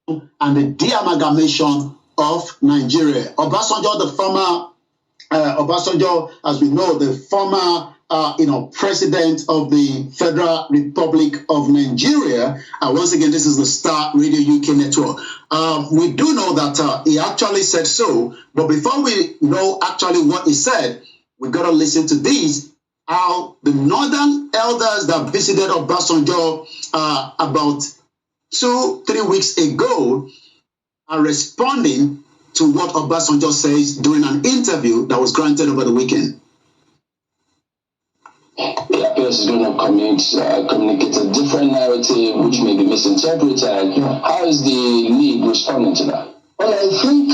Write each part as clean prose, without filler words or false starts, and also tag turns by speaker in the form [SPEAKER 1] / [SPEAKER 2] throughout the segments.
[SPEAKER 1] and the de-amalgamation of Nigeria. Obasanjo, the former Obasanjo, as we know, the former president of the Federal Republic of Nigeria. Once again, this is the Star Radio UK network. We do know that he actually said so, but before we know actually what he said, we got to listen to this, how the northern elders that visited Obasanjo about 2-3 weeks ago are responding to what Obasanjo says during an interview that was granted over the weekend.
[SPEAKER 2] It appears he's going to communicate a different narrative which may be misinterpreted. How is the league responding to that?
[SPEAKER 3] Well, I think,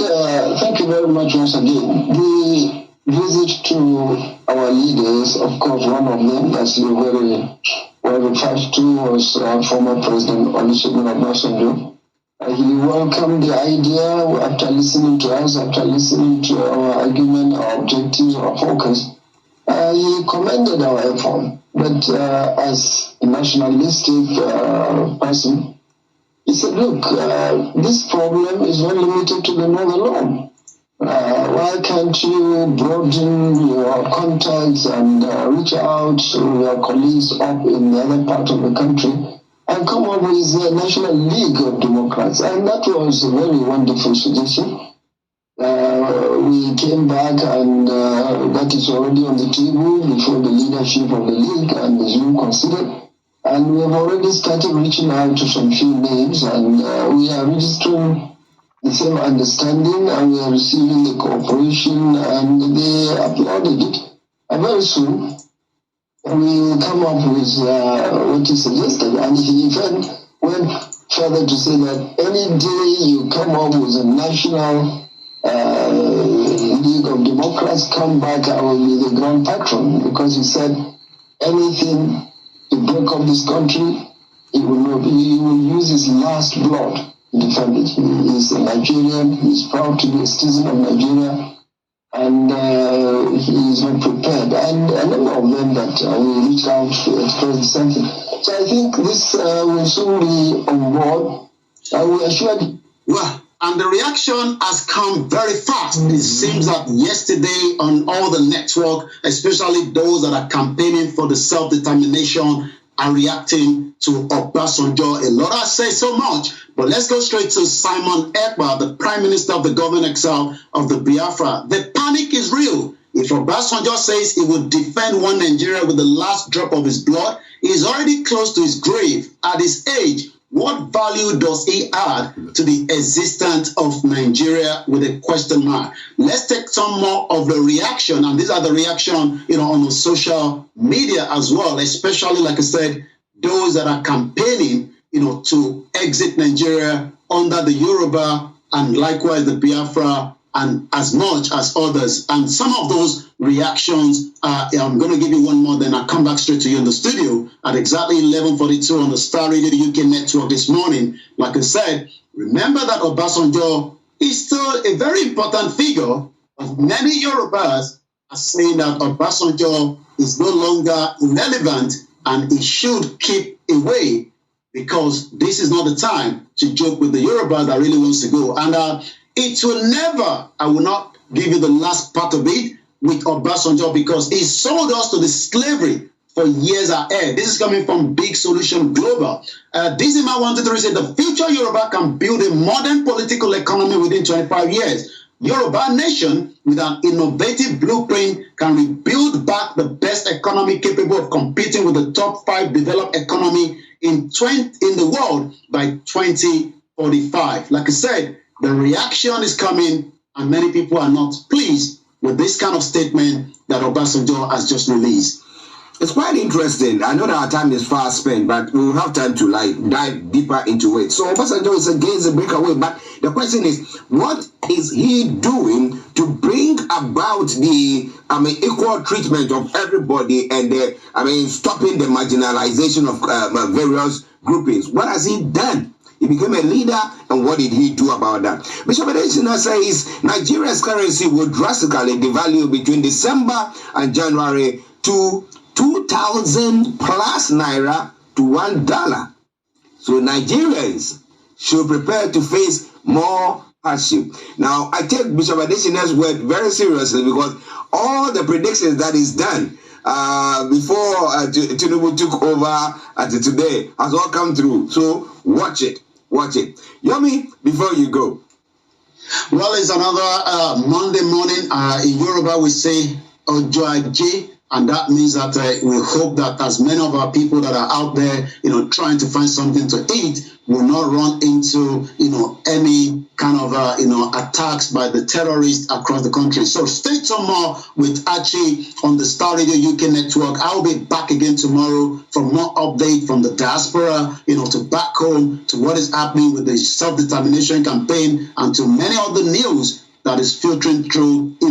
[SPEAKER 3] thank you very much once again. The visit to our leaders, of course, one of them, as you very well referred to, was former President Olusegun Obasanjo. He welcomed the idea after listening to us, after listening to our argument, our objectives, our focus. He commended our effort, but as a nationalistic person, he said, look, this problem is not limited to the North alone. Why can't you broaden your contacts and reach out to your colleagues up in the other part of the country and come up with a National League of Democrats? And that was a very wonderful suggestion. We came back and that is already on the table before the leadership of the league and the Zoom considered. And we have already started reaching out to some few names, and we are registering the same understanding, and we are receiving the cooperation, and they applauded it. And very soon, we will come up with what he suggested. And he even went further to say that any day you come up with a national League of Democrats, come back, I will be the grand patron, because he said anything to break up this country, he will use his last blood to defend it. He is a Nigerian, he is proud to be a citizen of Nigeria, and he is not prepared. And a number of them that we reached out to express the same thing. So I think this will soon be on board. We are sure.
[SPEAKER 1] Well, and the reaction has come very fast. It seems that yesterday on all the network, especially those that are campaigning for the self-determination, are reacting to Obasanjo. A lot has said so much, but let's go straight to Simon Ekpa, the Prime Minister of the Government Exile of the Biafra. The panic is real. If Obasanjo says he will defend one Nigeria with the last drop of his blood, he is already close to his grave. At his age, what value does he add to the existence of Nigeria, with a question mark? Let's take some more of the reaction, and these are the reaction, on the social media as well, especially, like I said, those that are campaigning, to exit Nigeria under the Yoruba and likewise the Biafra, and as much as others. And some of those reactions, I'm going to give you one more, then I'll come back straight to you in the studio at exactly 11:42 on the Star Radio UK network this morning. Like I said, remember that Obasanjo is still a very important figure, but many Yorubas are saying that Obasanjo is no longer irrelevant and he should keep away, because this is not the time to joke with the Yoruba that really wants to go. And it will never, I will not give you the last part of it with Obasanjo, because he sold us to the slavery for years ahead. This is coming from Big Solution Global. Dizima 123 said the future Yoruba can build a modern political economy within 25 years. Yoruba nation with an innovative blueprint can rebuild back the best economy capable of competing with the top 5 developed economy in the world by 2045. Like I said, the reaction is coming, and many people are not pleased with this kind of statement that Obasanjo has just released.
[SPEAKER 4] It's quite interesting. I know that our time is fast spent, but we will have time to dive deeper into it. So Obasanjo is against the breakaway, but the question is, what is he doing to bring about the equal treatment of everybody and stopping the marginalization of various groupings? What has he done? He became a leader, and what did he do about that? Bishop Adesina says Nigeria's currency will drastically devalue between December and January to 2,000 plus naira to $1. So Nigerians should prepare to face more hardship. Now, I take Bishop Adesina's word very seriously because all the predictions that is done before Tinubu took over today has all come through. So watch it. Watch it. Yomi, before you go.
[SPEAKER 1] Well, it's another Monday morning. In Yoruba, we say Ojo Aje, and that means that we hope that as many of our people that are out there, trying to find something to eat, will not run into, any kind of, attacks by the terrorists across the country. So stay tuned more with Archie on the Star Radio UK network. I'll be back again tomorrow for more update from the diaspora, to back home, to what is happening with the self-determination campaign, and to many other news that is filtering through in our